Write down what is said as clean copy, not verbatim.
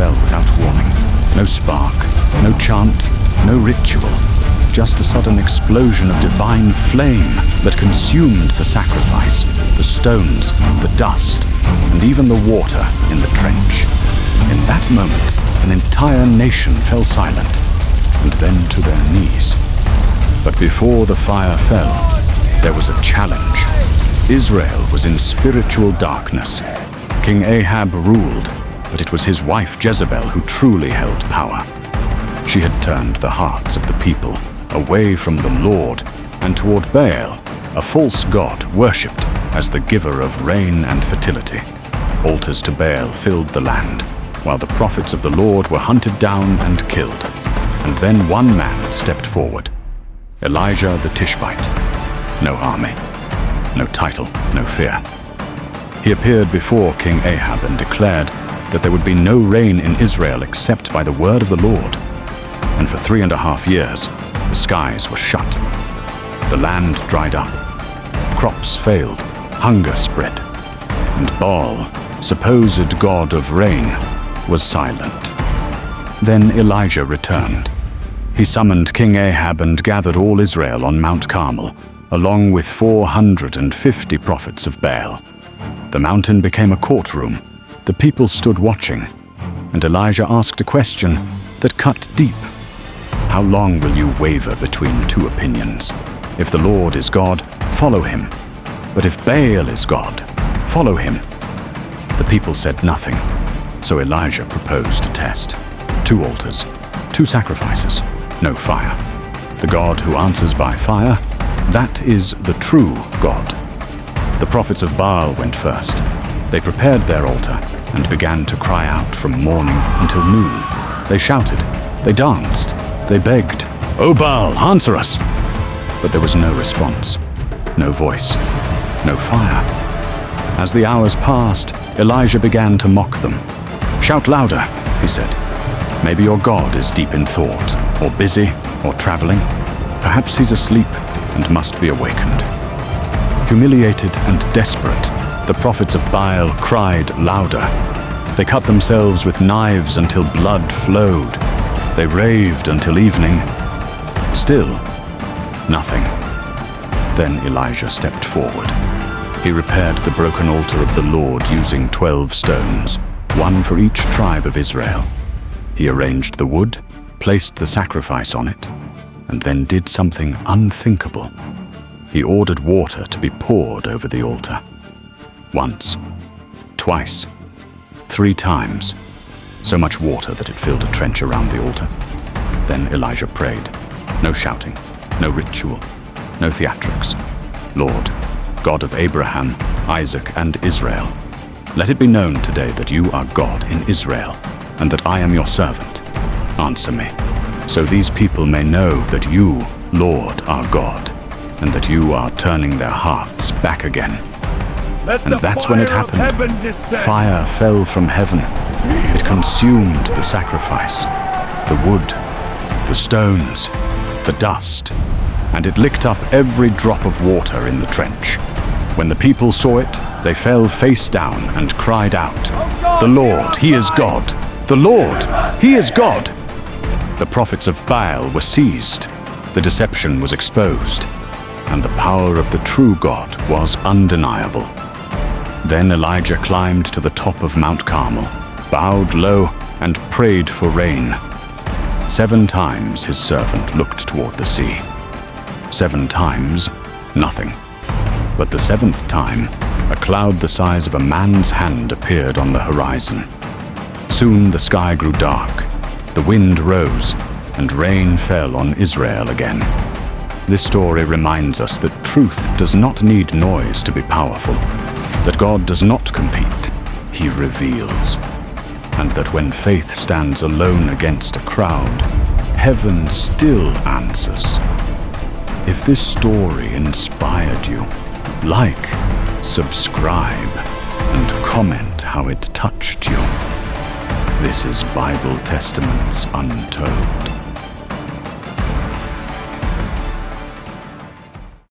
fell without warning. No spark, no chant, no ritual. Just a sudden explosion of divine flame that consumed the sacrifice, the stones, the dust, and even the water in the trench. In that moment, an entire nation fell silent, and then to their knees. But before the fire fell, there was a challenge. Israel was in spiritual darkness. King Ahab ruled, but it was his wife Jezebel who truly held power. She had turned the hearts of the people away from the Lord and toward Baal, a false god worshipped as the giver of rain and fertility. Altars to Baal filled the land, while the prophets of the Lord were hunted down and killed. And then one man stepped forward, Elijah the Tishbite. No army, no title, no fear. He appeared before King Ahab and declared that there would be no rain in Israel except by the word of the Lord. And for 3.5 years, the skies were shut. The land dried up. Crops failed. Hunger spread. And Baal, supposed god of rain, was silent. Then Elijah returned. He summoned King Ahab and gathered all Israel on Mount Carmel, along with 450 prophets of Baal. The mountain became a courtroom. The people stood watching, and Elijah asked a question that cut deep. How long will you waver between two opinions? If the Lord is God, follow him. But if Baal is God, follow him. The people said nothing, so Elijah proposed a test. 2 altars, 2 sacrifices, no fire. The God who answers by fire, that is the true God. The prophets of Baal went first. They prepared their altar and began to cry out from morning until noon. They shouted, they danced, they begged, "O Baal, answer us!" But there was no response, no voice, no fire. As the hours passed, Elijah began to mock them. "Shout louder," he said. "Maybe your God is deep in thought, or busy, or traveling. Perhaps he's asleep and must be awakened." Humiliated and desperate, the prophets of Baal cried louder. They cut themselves with knives until blood flowed. They raved until evening. Still, nothing. Then Elijah stepped forward. He repaired the broken altar of the Lord using 12 stones, one for each tribe of Israel. He arranged the wood, placed the sacrifice on it, and then did something unthinkable. He ordered water to be poured over the altar. Once, twice, 3 times, so much water that it filled a trench around the altar. Then Elijah prayed. No shouting, no ritual, no theatrics. "Lord, God of Abraham, Isaac, and Israel, let it be known today that you are God in Israel, and that I am your servant. Answer me, so these people may know that you, Lord, are God, and that you are turning their hearts back again." And that's when it happened. Fire fell from heaven. It consumed the sacrifice, the wood, the stones, the dust, and it licked up every drop of water in the trench. When the people saw it, they fell face down and cried out, "The Lord, He is God! The Lord, He is God!" The prophets of Baal were seized. The deception was exposed, and the power of the true God was undeniable. Then Elijah climbed to the top of Mount Carmel, bowed low, and prayed for rain. 7 times his servant looked toward the sea. 7 times, nothing. But the 7th time, a cloud the size of a man's hand appeared on the horizon. Soon the sky grew dark, the wind rose, and rain fell on Israel again. This story reminds us that truth does not need noise to be powerful, that God does not compete, He reveals, and that when faith stands alone against a crowd, heaven still answers. If this story inspired you, like, subscribe, and comment how it touched you. This is Bible Testaments Untold.